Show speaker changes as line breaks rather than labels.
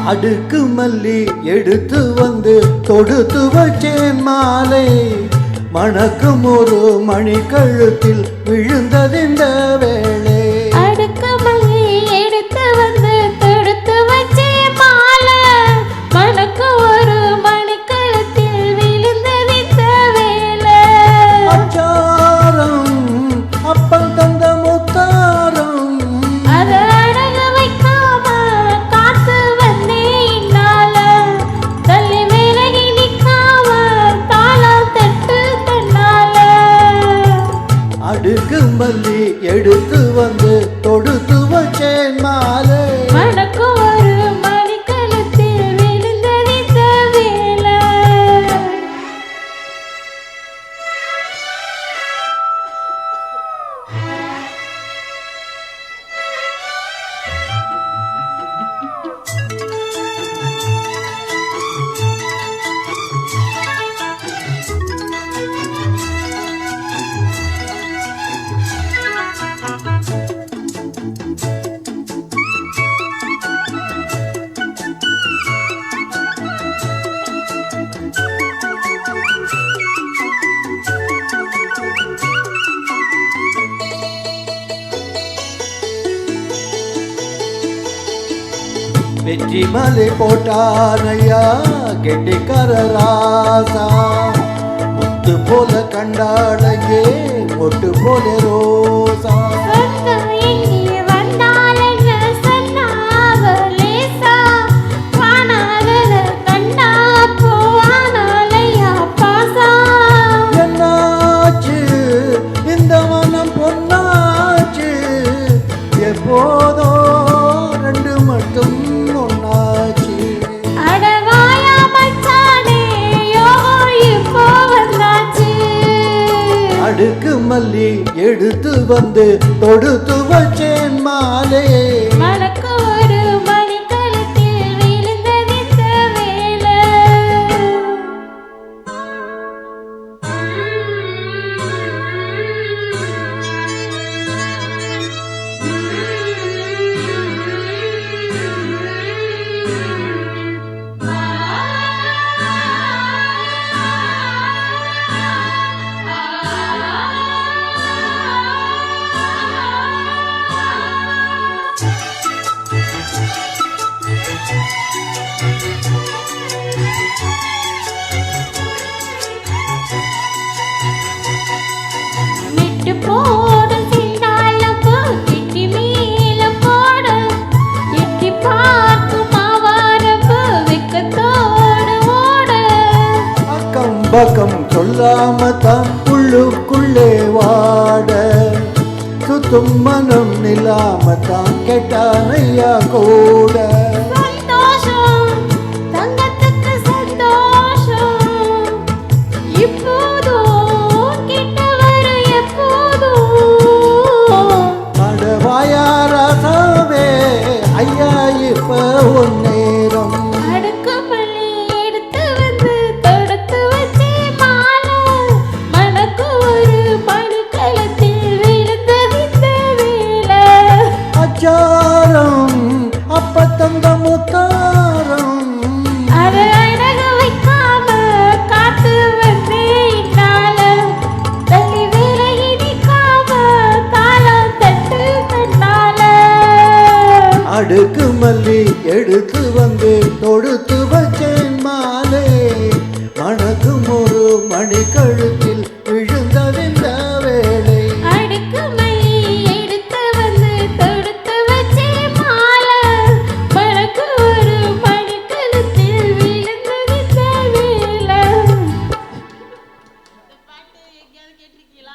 அடுக்கு மல்லி எடுத்து வந்து தொடுத்து வச்சேன் மாலை மணக்கும் ஒரு மணி கழுத்தில் விழுந்ததிந்த வேளை
அடுக்கு மல்லி எடுத்து வந்து தொடுத்து வச்சேன் மாலை மணக்கும் ஒரு மணி கழுத்தில் விழுந்ததிந்த வேளை
அச்சாரம் அப்பன் தந்த முத்தாரம் அடுக்கு மல்லி எடுத்து வந்து தொடுத்து வச்சேன் மாலை
மணக்கும் ஒரு மணி கழுத்தில் விழுந்ததிந்த வேளை
வெற்றி மலை போட்டானையா கெட்டிக்கார ராசா முத்து போல கண்டாளையே மொட்டு போல ரோசா என்னாச்சு இந்த மனம் பொன்னாச்சு எப்போதோ ரெண்டு மட்டும் அடுக்கு மல்லி எடுத்து வந்து தொடுத்து வச்சேன் மாலை
மணக்கு ஒரு மணி கழுத்தில் விழுந்ததிந்த வேளை
பக்கம் சொல்லாம தான் உள்ளுக்குள்ளே வாட சுத்தும் மனம் நிலாம தான் கேட்டானையா கூட
சந்தோஷம் தங்கத்துக்கு சந்தோஷம் இப்போதும் கிட்ட வர எப்போதும்
கடவாயா ராசாவே ஐயா இப்ப உன் நேரம்
அடுக்கு மல்லி எடுத்து வந்து தொடுத்து வச்சே மாலை மணக்கு ஒரு மணி கழுத்தில் விழுந்ததிந்த வேளை
அச்சாரம் அப்ப தந்த முத்தாரம்
அதை அழக வைக்காம காத்து வந்தே இன்னால தள்ளி விலகி நிற்காம தாளம் தட்டு தன்னால
அடுக்கு மல்லி எடுத்து வந்து தொடுத்து வச்சேன் மாலை மணக்கும் ஒரு மணி கழுத்தில்